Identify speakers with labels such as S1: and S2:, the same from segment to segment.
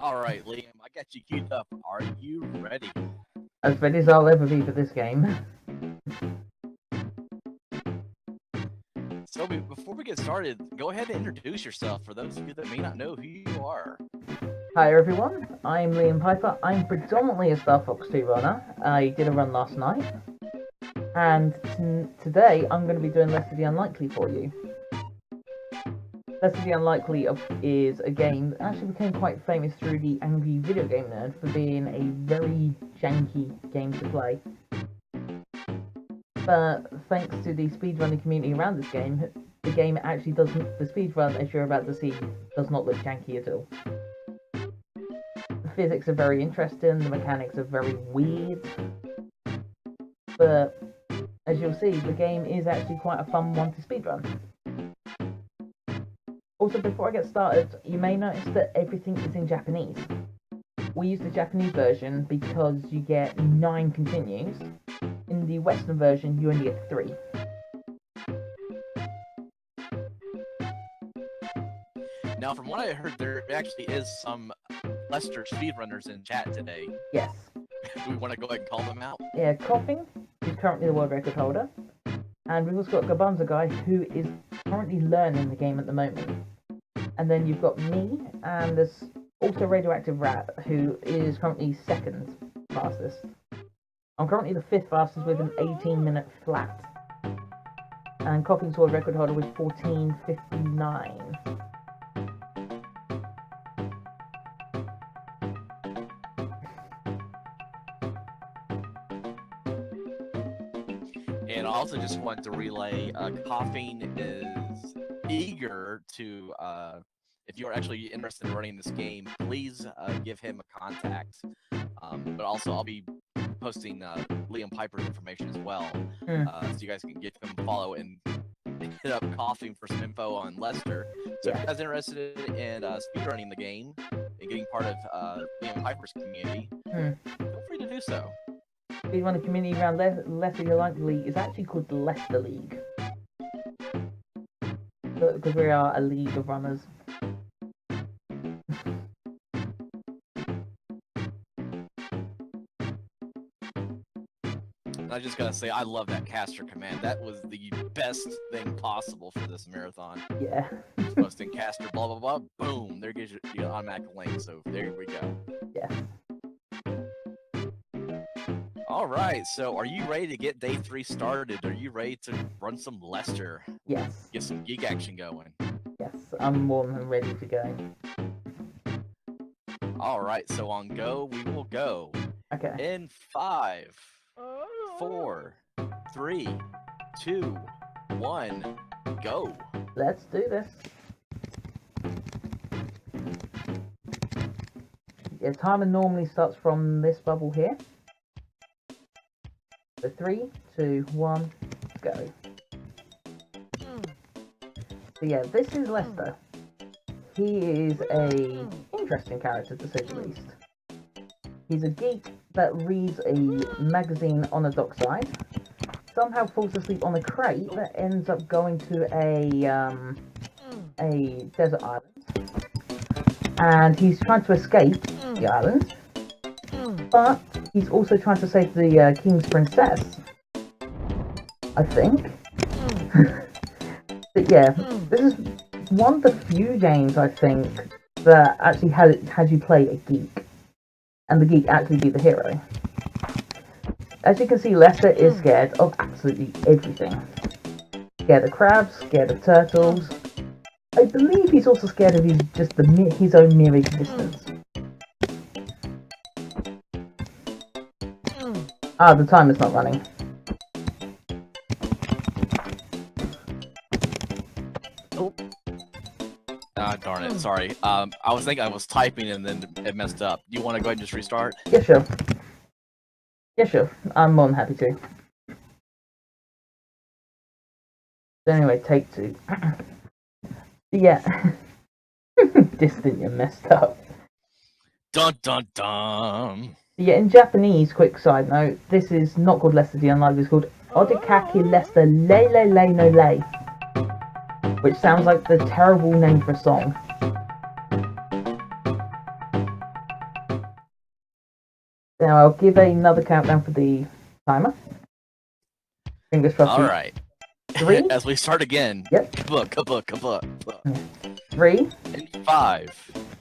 S1: All right, Liam, I got you queued up. Are you ready?
S2: As ready as I'll ever be for this game.
S1: So, before we get started, go ahead and introduce yourself for those of you that may not know who you are.
S2: Hi everyone, I'm Liampiper. I'm predominantly a Star Fox 2 runner. I did a run last night. And today I'm going to be doing Less of the Unlikely for you. Less of the Unlikely is a game that actually became quite famous through the Angry Video Game Nerd for being a very janky game to play. But thanks to the speedrunning community around this game, the game actually doesn't, the speedrun, as you're about to see, does not look janky at all. The physics are very interesting, the mechanics are very weird, but as you'll see, the game is actually quite a fun one to speedrun. Also, before I get started, you may notice that everything is in Japanese. We use the Japanese version because you get 9 continues. In the Western version, you only get 3.
S1: Now, from what I heard, there actually is some Lester speedrunners in chat today.
S2: Yes.
S1: Do we want to go ahead and call them out?
S2: Yeah, Coughing is currently the world record holder. And we've also got Gabanza Guy, who is currently learning the game at the moment. And then you've got me, and there's also Radioactive Rat, who is currently 2nd fastest. I'm currently the 5th fastest with an 18-minute flat. And Coughing's world record holder with 14:59.
S1: And I also just want to relay, Coughing is eager to, if you're actually interested in running this game, please give him a contact. But also, I'll be posting Liampiper's information as well, so you guys can give him a follow and hit up Coughing for some info on Lester. So if you guys are interested in speedrunning the game and getting part of Liampiper's community, feel free to do so.
S2: Speedrunning community around Less of the Unlikely is actually called the Lester League. Because we are a league of runners.
S1: I just gotta say, I love that caster command. That was the best thing possible for this marathon.
S2: Yeah.
S1: Just posting caster, blah blah blah, boom. There gives you the automatic link. So there we go.
S2: Yeah.
S1: All right. So are you ready to get day 3 started? Are you ready to run some Lester?
S2: Yes.
S1: Get some geek action going.
S2: Yes, I'm more than ready to go.
S1: All right. So on go, we will go.
S2: Okay.
S1: In 5, 4, 3, 2, 1, go.
S2: Let's do this. Yeah, timer normally starts from this bubble here. So 3, 2, 1, go. So yeah, this is Lester. He is a interesting character to say the least. He's a geek that reads a magazine on a dockside, somehow falls asleep on a crate that ends up going to a desert island, and he's trying to escape the island, but he's also trying to save the king's princess, I think. But yeah, this is one of the few games, I think, that actually had you play a geek, and the geek actually be the hero. As you can see, Lester is scared of absolutely everything. Scared of crabs, scared of turtles. I believe he's also scared of his own mere existence. Ah, the timer's not running. Oh.
S1: Ah, darn it. Sorry. I was thinking I was typing and then it messed up. You want to go ahead and just restart?
S2: Yeah, sure. Yeah, sure. I'm more than happy to. So anyway, take 2. Yeah. Distant, you messed up.
S1: Dun dun dun.
S2: Yeah, in Japanese, quick side note, this is not called Lester the Unlikely, it's called Odekaki Lester Lei no Lei, which sounds like the terrible name for a song. Now I'll give another countdown for the timer. Fingers crossed.
S1: All right.
S2: 3.
S1: As we start again.
S2: Yep.
S1: Kabuk.
S2: 3.
S1: In 5,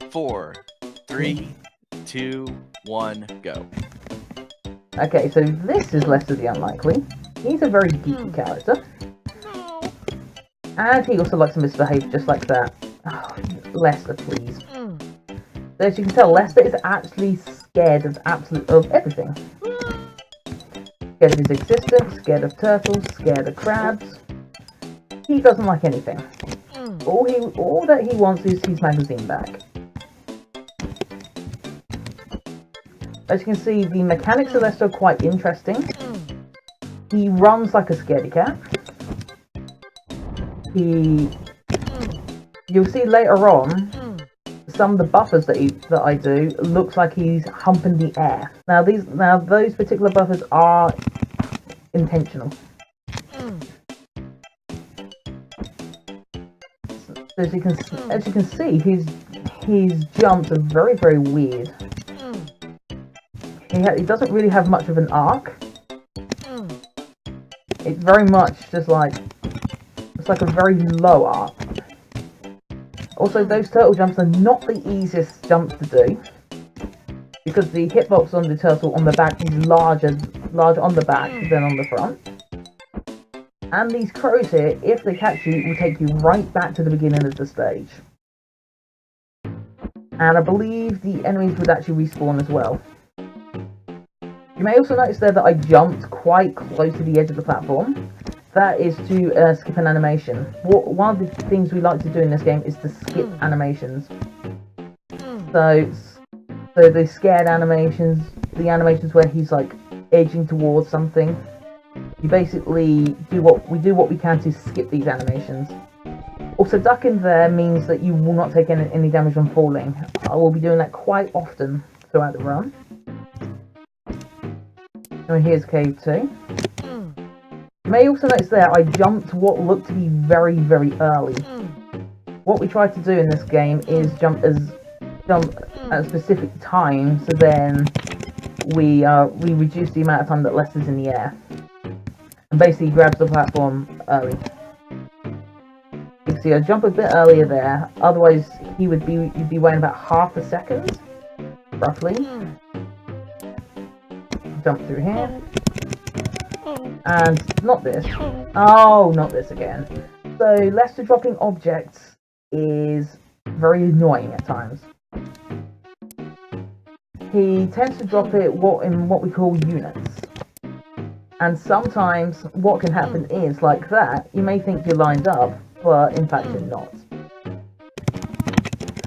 S1: 4, 3, 2, 1, go.
S2: Okay, so this is Lester the Unlikely. He's a very geeky character. And he also likes to misbehave just like that. Oh, Lester, please. So as you can tell, Lester is actually scared of everything. Scared of his existence, scared of turtles, scared of crabs. He doesn't like anything. All that he wants is his magazine back. As you can see, the mechanics of Lester are quite interesting. He runs like a scaredy cat. You'll see later on, some of the buffers that I do looks like he's humping the air. Now those particular buffers are intentional. So as you can see, his jumps are very, very weird. He doesn't really have much of an arc. It's very much just like a very low arc. Also, those turtle jumps are not the easiest jumps to do because the hitbox on the turtle on the back is larger on the back than on the front. And these crows here, if they catch you, will take you right back to the beginning of the stage. And I believe the enemies would actually respawn as well. You may also notice there that I jumped quite close to the edge of the platform. That is to skip an animation. One of the things we like to do in this game is to skip animations. So the scared animations, the animations where he's like edging towards something, you basically do what we can to skip these animations. Also, ducking there means that you will not take any damage from falling. I will be doing that quite often throughout the run. And here's cave 2. You may also notice there I jumped what looked to be very, very early. What we try to do in this game is jump at a specific time, so then we reduce the amount of time that Lester's in the air. And basically grabs the platform early. You can see I jump a bit earlier there, otherwise you'd be waiting about half a second, roughly. Jump through here. And not this. Oh, not this again. So Lester dropping objects is very annoying at times. He tends to drop it in what we call units. And sometimes what can happen is, like that, you may think you're lined up, but in fact you're not.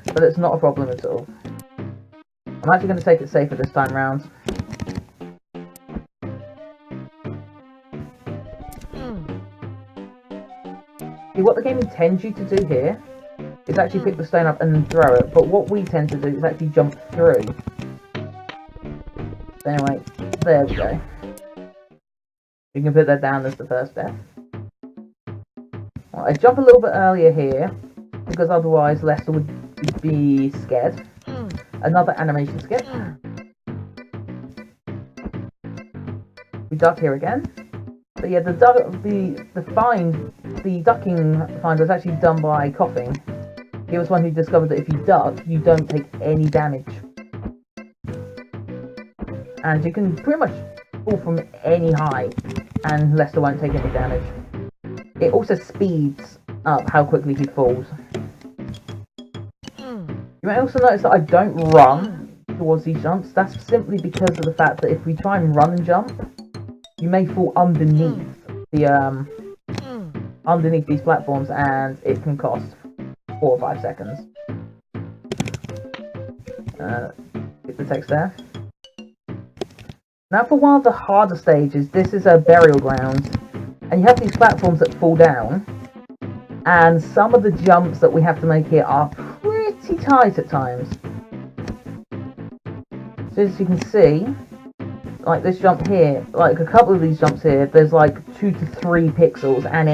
S2: But it's not a problem at all. I'm actually going to take it safer this time round. See, what the game intends you to do here is actually pick the stone up and throw it, but what we tend to do is actually jump through. Anyway, there we go. You can put that down as the first step. Well, I jump a little bit earlier here, because otherwise Lester would be scared. Another animation skip. We duck here again. But yeah, the ducking find was actually done by Coughing. He was one who discovered that if you duck, you don't take any damage. And you can pretty much fall from any height, and Lester won't take any damage. It also speeds up how quickly he falls. You may also notice that I don't run towards these jumps. That's simply because of the fact that if we try and run and jump, you may fall underneath underneath these platforms, and it can cost 4 or 5 seconds. Get the text there. Now for one of the harder stages, this is a burial ground, and you have these platforms that fall down, and some of the jumps that we have to make here are pretty tight at times. So as you can see, like this jump here, like a couple of these jumps here, there's like 2 to 3 pixels, and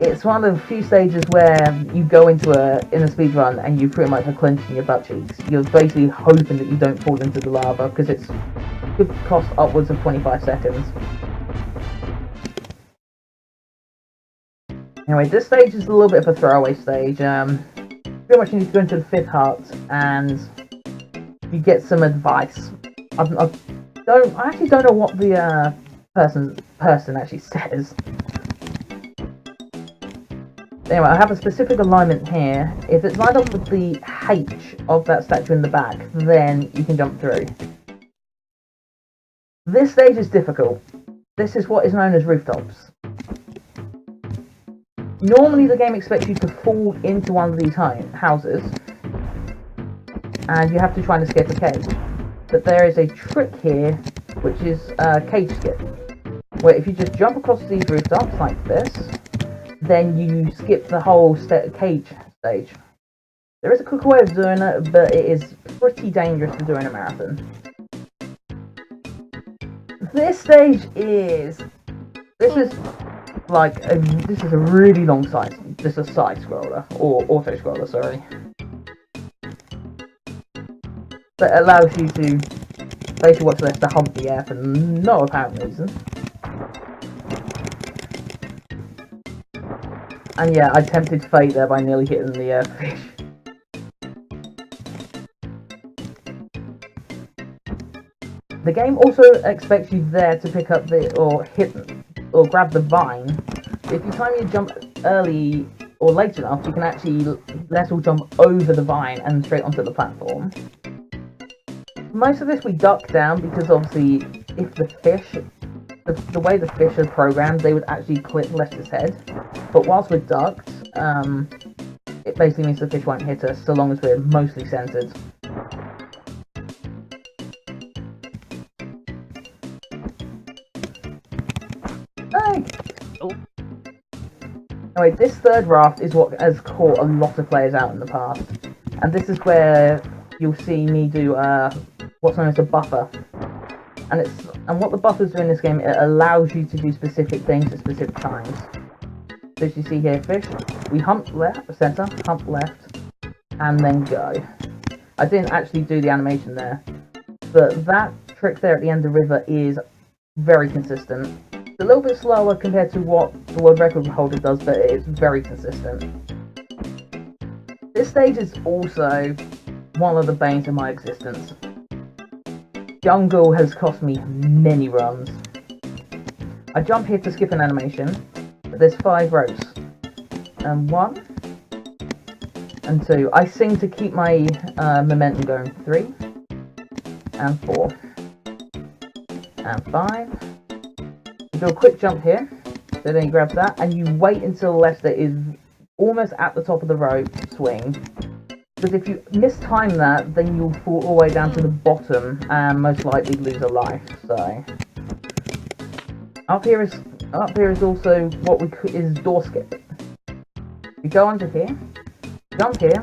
S2: It's one of the few stages where you go into a speed run and you pretty much are clenching your butt cheeks. You're basically hoping that you don't fall into the lava because it could cost upwards of 25 seconds. Anyway, this stage is a little bit of a throwaway stage. Pretty much you need to go into the 5th hut and you get some advice. I actually don't know what the person actually says. Anyway, I have a specific alignment here. If it's lined up with the H of that statue in the back, then you can jump through. This stage is difficult. This is what is known as rooftops. Normally the game expects you to fall into one of these houses, and you have to try and escape a cage. But there is a trick here, which is cage skip, where if you just jump across these rooftops like this, then you skip the whole cage stage. There is a quicker way of doing it, but it is pretty dangerous to do in a marathon. This stage is... This is a really long side. This is a side scroller, or auto scroller, sorry. That allows you to basically what's left to hump the air for no apparent reason. And yeah, I tempted fate there by nearly hitting the fish. The game also expects you there to pick up or grab the vine. If you time your jump early or late enough, you can actually lateral jump over the vine and straight onto the platform. Most of this we duck down because obviously if the fish, the way the fish are programmed, they would actually clip Lester's head. But whilst we're ducked, it basically means the fish won't hit us so long as we're mostly centered. Anyway, this third raft is what has caught a lot of players out in the past, and this is where you'll see me do what's known as a buffer. And what the buffers do in this game, it allows you to do specific things at specific times. So as you see here, fish, we hump left, center, hump left, and then go. I didn't actually do the animation there, but that trick there at the end of the river is very consistent. It's a little bit slower compared to what the world record holder does, but it's very consistent. This stage is also one of the banes of my existence. Jungle has cost me many runs. I jump here to skip an animation, but there's 5 ropes. And 1, and 2. I sing to keep my momentum going. 3, and 4, and 5. You do a quick jump here, so then you grab that, and you wait until Lester is almost at the top of the rope swing. Because if you mistime that, then you'll fall all the way down to the bottom and most likely lose a life. So up here is also what is door skip. We go under here, jump here,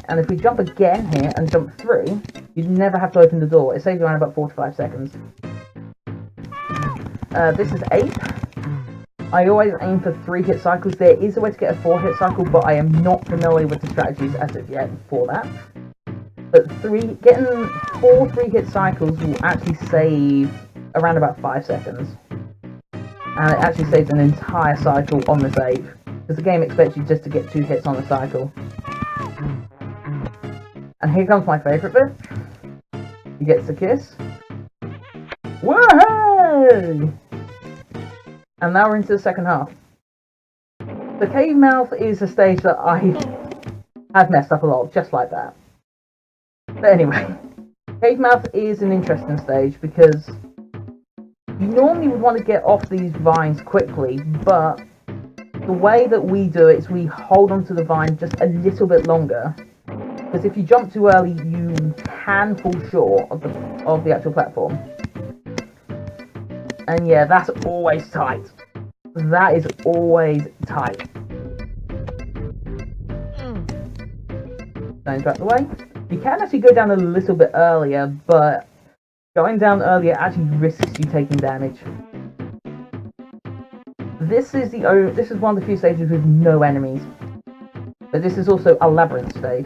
S2: and if we jump again here and jump through, you never have to open the door. It saves around about 4 to 5 seconds. This is 8. I always aim for 3 hit cycles. There is a way to get a 4 hit cycle, but I am not familiar with the strategies as of yet for that. But getting 4 3-hit cycles will actually save around about 5 seconds. And it actually saves an entire cycle on the save, because the game expects you just to get 2 hits on the cycle. And here comes my favourite bit. He gets a kiss. Woohoo! And now we're into the second half. The cave mouth is a stage that I have messed up a lot, just like that. But anyway, cave mouth is an interesting stage because you normally would want to get off these vines quickly, but the way that we do it is we hold onto the vine just a little bit longer. Because if you jump too early, you can fall short of the actual platform. And yeah, that's always tight. That is always tight. Going back the way. You can actually go down a little bit earlier, but going down earlier actually risks you taking damage. This is one of the few stages with no enemies. But this is also a labyrinth stage.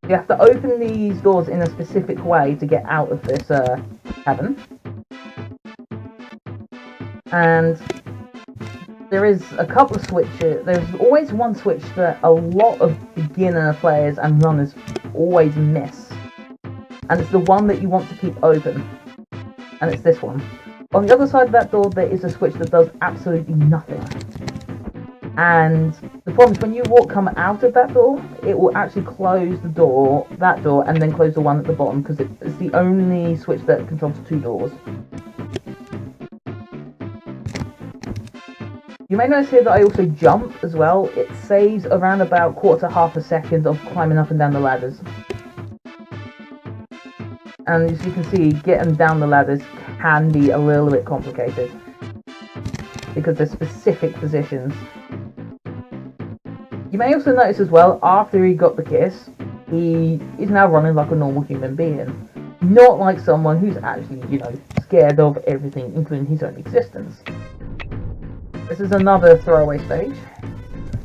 S2: You have to open these doors in a specific way to get out of this cabin. And there is a couple of switches. There's always one switch that a lot of beginner players and runners always miss. And it's the one that you want to keep open. And it's this one. On the other side of that door, there is a switch that does absolutely nothing. And the problem is when you come out of that door, it will actually close that door, and then close the one at the bottom, because it's the only switch that controls two doors. You may notice here that I also jump as well. It saves around about quarter to half a second of climbing up and down the ladders. And as you can see, getting down the ladders can be a little bit complicated, because there's specific positions. You may also notice as well, after he got the kiss, he is now running like a normal human being. Not like someone who's actually, scared of everything, including his own existence. This is another throwaway stage.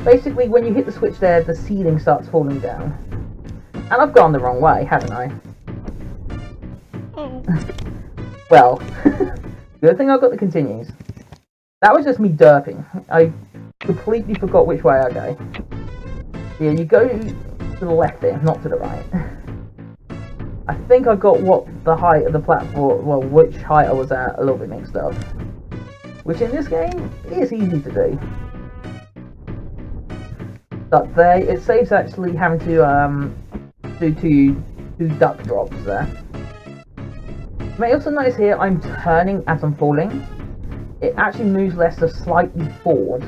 S2: Basically, when you hit the switch there, the ceiling starts falling down. And I've gone the wrong way, haven't I? Oh. Well, good thing I got the continues. That was just me derping. I completely forgot which way I go. Yeah, you go to the left there, not to the right. I think I got what the height of the platform, well, which height I was at, a little bit mixed up. Which in this game is easy to do. But there, it saves actually having to do two duck drops there. You may also notice here I'm turning as I'm falling. It actually moves Lester slightly forward.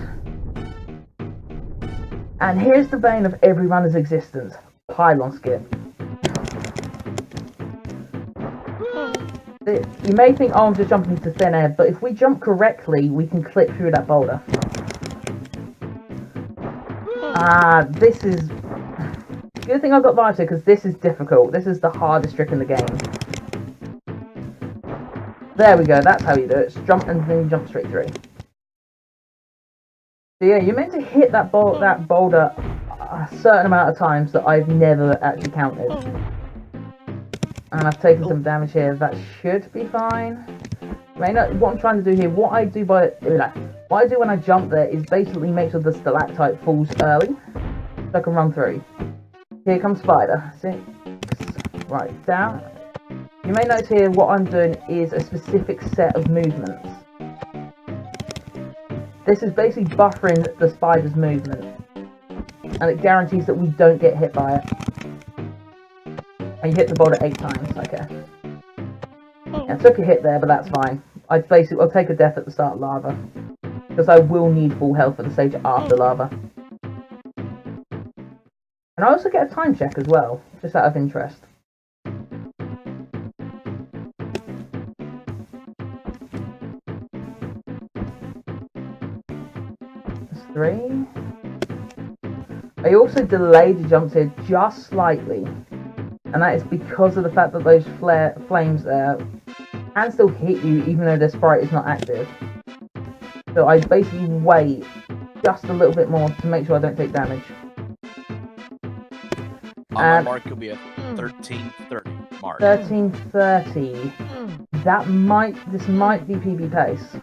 S2: And here's the bane of every runner's existence: pylon skip. You may think, oh, I'm just jumping into thin air, but if we jump correctly, we can clip through that boulder. This is... Good thing I got live here, because this is difficult. This is the hardest trick in the game. There we go, that's how you do it. Just jump and then jump straight through. So yeah, you're meant to hit that boulder a certain amount of times that I've never actually counted. And I've taken some damage here. That should be fine. What I'm trying to do here, what I do when I jump there is basically make sure the stalactite falls early, so I can run through. Here comes Spider. See? Right, down. You may notice here what I'm doing is a specific set of movements. This is basically buffering the spider's movement, and it guarantees that we don't get hit by it. And you hit the boulder 8 times, okay. Yeah, I took a hit there, but that's fine. I'll take a death at the start of lava, because I will need full health for the stage after lava. And I also get a time check as well, just out of interest. That's 3. I also delayed the jumps here just slightly. And that is because of the fact that those flames there can still hit you even though the sprite is not active. So I basically wait just a little bit more to make sure I don't take damage.
S1: My mark could be a 1330 mark.
S2: 1330. This might be PB pace.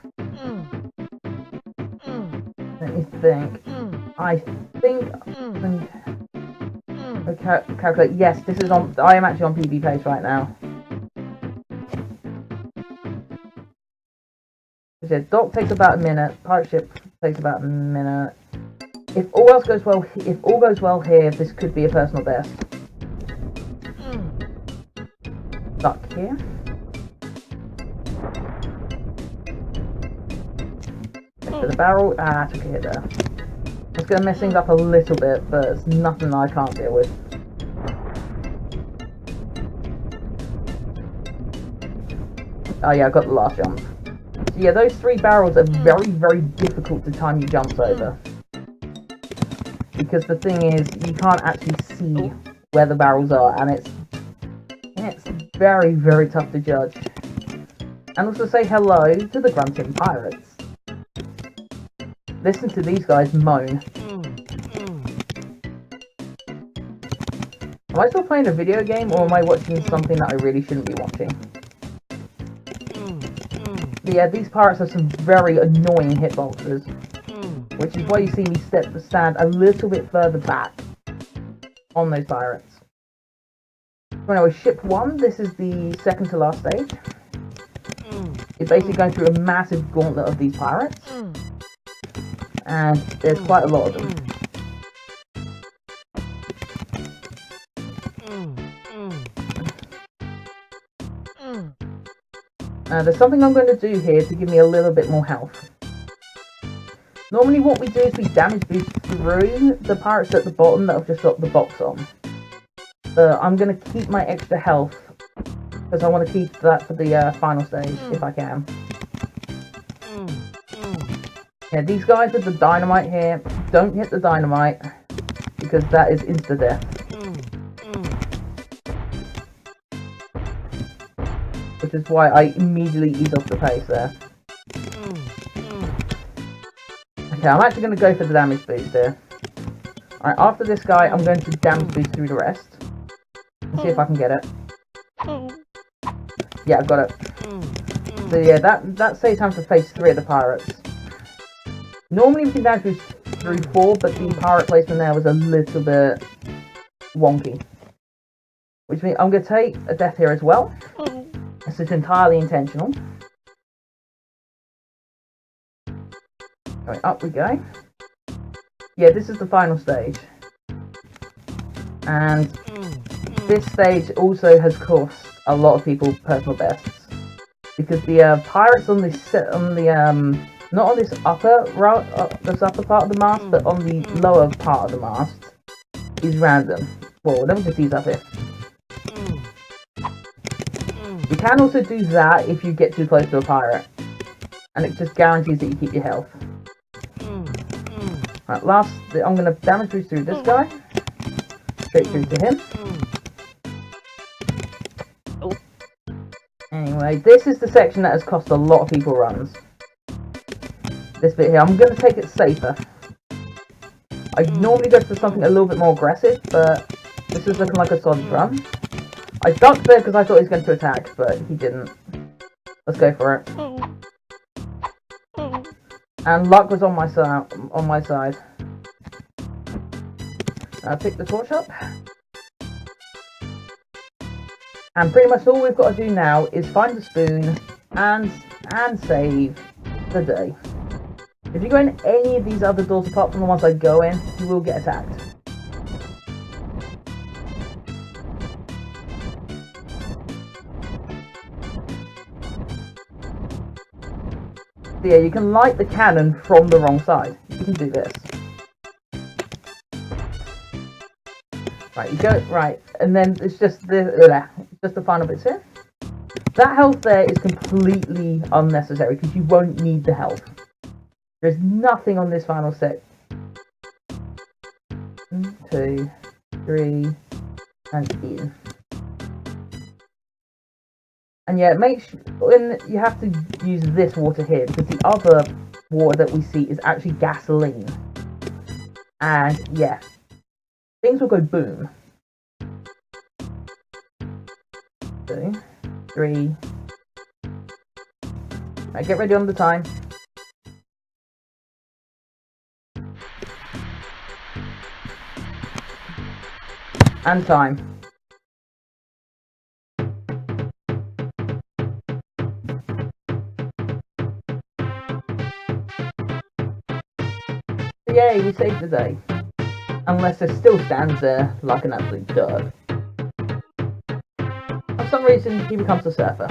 S2: Let me think. I think. Calculate. Yes, this is on. I am actually on PB pace right now. Yeah, dock takes about a minute. Pirate ship takes about a minute. If all else goes well, here, this could be a personal best. Stuck here. To the barrel. I took a hit there. It's going to mess things up a little bit, but it's nothing I can't deal with. Oh yeah, I got the last jump. So yeah, those 3 barrels are very, very difficult to time your jumps over. Because the thing is, you can't actually see where the barrels are, and it's very, very tough to judge. And also say hello to the grunting pirates. Listen to these guys moan. Am I still playing a video game, or am I watching something that I really shouldn't be watching? But yeah, these pirates have some very annoying hitboxes, which is why you see me stand a little bit further back on those pirates. So anyway, ship 1, this is the second to last stage. You're basically going through a massive gauntlet of these pirates, and there's quite a lot of them. There's something I'm going to do here to give me a little bit more health. Normally what we do is we damage boost through the pirates at the bottom that I've just got the box on. But I'm going to keep my extra health, because I want to keep that for the final stage, if I can. Yeah, these guys with the dynamite here, don't hit the dynamite, because that is insta-death. Which is why I immediately ease off the pace there. Okay, I'm actually going to go for the damage boost here. Alright, after this guy, I'm going to damage boost through the rest. Let's see if I can get it. Yeah, I've got it. So yeah, that saves time to face 3 of the pirates. Normally we can damage boost through 4, but the pirate placement there was a little bit wonky. Which means I'm going to take a death here as well. This is entirely intentional. Right, up we go. Yeah, this is the final stage. And this stage also has cost a lot of people personal bests. Because the pirates on this not on this upper this upper part of the mast, but on the lower part of the mast is random. Well, let me just ease up here. You can also do that if you get too close to a pirate, and it just guarantees that you keep your health. Right, last, I'm going to damage boost through this guy, straight through to him. Anyway, this is the section that has cost a lot of people runs. This bit here, I'm going to take it safer. I normally go for something a little bit more aggressive, but this is looking like a solid run. I ducked there because I thought he was going to attack, but he didn't. Let's go for it. And luck was on my side. I picked the torch up. And pretty much all we've got to do now is find the spoon and save the day. If you go in any of these other doors apart from the ones I go in, you will get attacked. So yeah, you can light the cannon from the wrong side. You can do this. Right, you go, right, and then it's just the final bits here. That health there is completely unnecessary because you won't need the health. There's nothing on this final set. 1, 2, 3, and in. And yeah, make sure when you have to use this water here because the other water that we see is actually gasoline. And yeah, things will go boom. 2, 3. Right, get ready on the time. And time. Yay, we saved the day. Unless it still stands there like an absolute dud. For some reason, he becomes a surfer.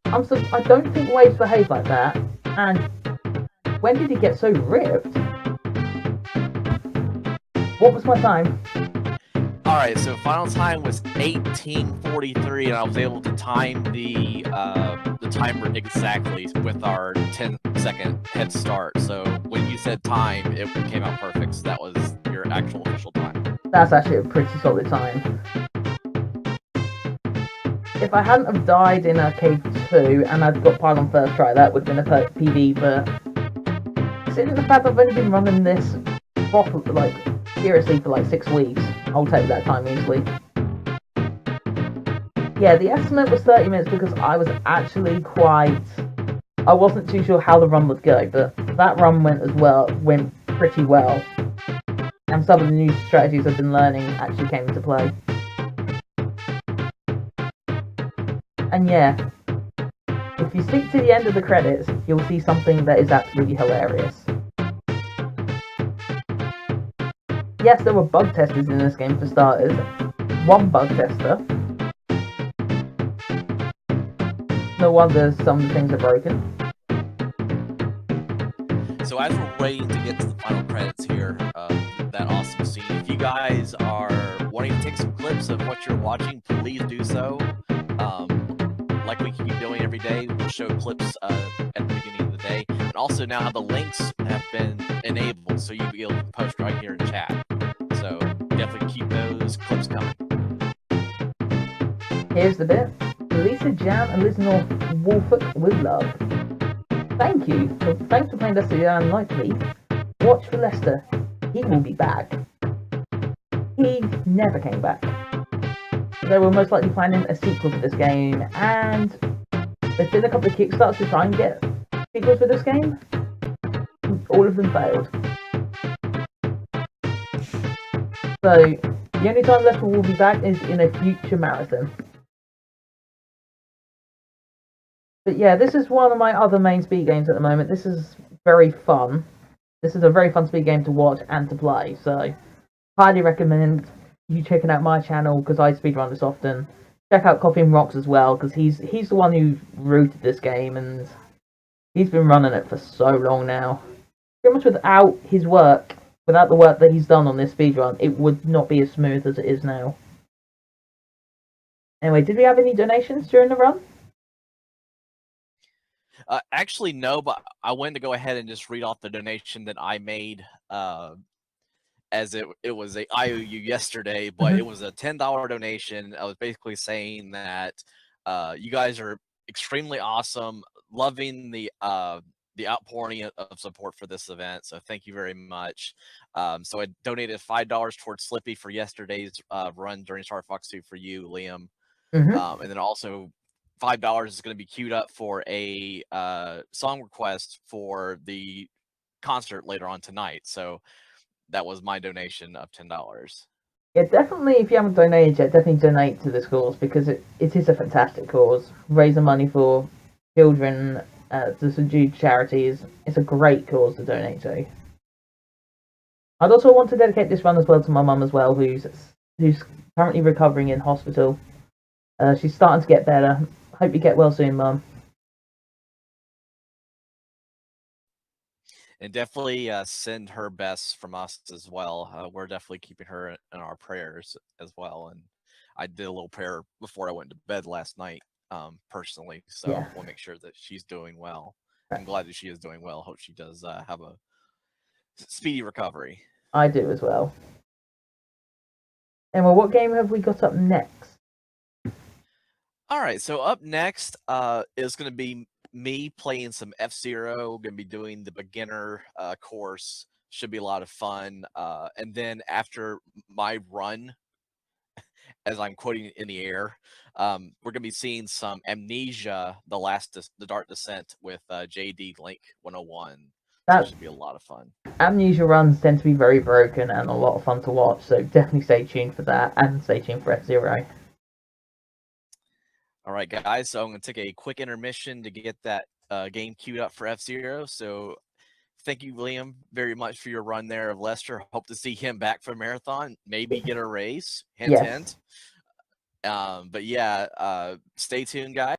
S2: I don't think waves behave like that. And when did he get so ripped? What was my time?
S1: Alright, so final time was 18:43, and I was able to time the timer exactly with our 10-second head start. So when you said time, it came out perfect. So that was your actual official time.
S2: That's actually a pretty solid time. if I hadn't have died in Arcade 2 and I'd got Pile on first try, that would have been a PB, but considering the fact I've only been running this properly, like, seriously for like 6 weeks, I'll take that time easily. Yeah, the estimate was 30 minutes because I was actually I wasn't too sure how the run would go, but that run went pretty well. And some of the new strategies I've been learning actually came into play. And yeah, if you stick to the end of the credits, you'll see something that is absolutely hilarious. Yes, there were bug testers in this game for starters. One bug tester. No wonder some of the things are broken.
S1: So as we're waiting to get to the final credits here, that awesome scene, if you guys are wanting to take some clips of what you're watching, please do so. Like we keep doing every day, we'll show clips at the beginning of the day. And also now the links have been enabled, so you'll be able to post right here in chat. So definitely keep those clips coming.
S2: Here's the bit. Lisa Jam and Liz North Wolfolk with love. Thank you. Thanks for playing Lester Unlikely. Watch for Lester. He will be back. He never came back. They were most likely planning a sequel for this game, and there's been a couple of Kickstarters to try and get sequels for this game. All of them failed. So, the only time Lester will be back is in a future marathon. But yeah, this is one of my other main speed games at the moment. This is very fun. This is a very fun speed game to watch and to play, so highly recommend you checking out my channel because I speedrun this often. Check out Coffee and Rocks as well because he's the one who rooted this game and he's been running it for so long now. Pretty much without his work, without the work that he's done on this speedrun, it would not be as smooth as it is now. Anyway, did we have any donations during the run?
S1: Actually, no, but I wanted to go ahead and just read off the donation that I made. As it was a IOU yesterday, but it was a $10 donation. I was basically saying that you guys are extremely awesome, loving the outpouring of support for this event. So thank you very much. So I donated $5 towards Slippy for yesterday's run during Star Fox 2 for you, Liam, and then also $5 is going to be queued up for a song request for the concert later on tonight. So that was my donation of $10.
S2: Yeah, definitely, if you haven't donated yet, definitely donate to this cause because it is a fantastic cause. Raising money for children to subdued charities. It's a great cause to donate to. I'd also want to dedicate this run as well to my mum as well, who's currently recovering in hospital. She's starting to get better. Hope you get well soon, Mum.
S1: And definitely send her best from us as well. We're definitely keeping her in our prayers as well. And I did a little prayer before I went to bed last night, personally. So
S2: yeah.
S1: We'll make sure that she's doing well. I'm glad that she is doing well. Hope she does have a speedy recovery.
S2: I do as well. And well, what game have we got up next?
S1: All right, so up next is going to be me playing some F-Zero. Going to be doing the beginner course. Should be a lot of fun. And then after my run, as I'm quoting in the air, we're going to be seeing some Amnesia, the Dark Descent with JD Link 101. That should be a lot of fun.
S2: Amnesia runs tend to be very broken and a lot of fun to watch, so definitely stay tuned for that and stay tuned for F-Zero.
S1: All right, guys, so I'm going to take a quick intermission to get that game queued up for F-Zero. So thank you, Liam, very much for your run there of Lester. Hope to see him back for Marathon, maybe get a race. Hint, hint. But yeah, stay tuned, guys.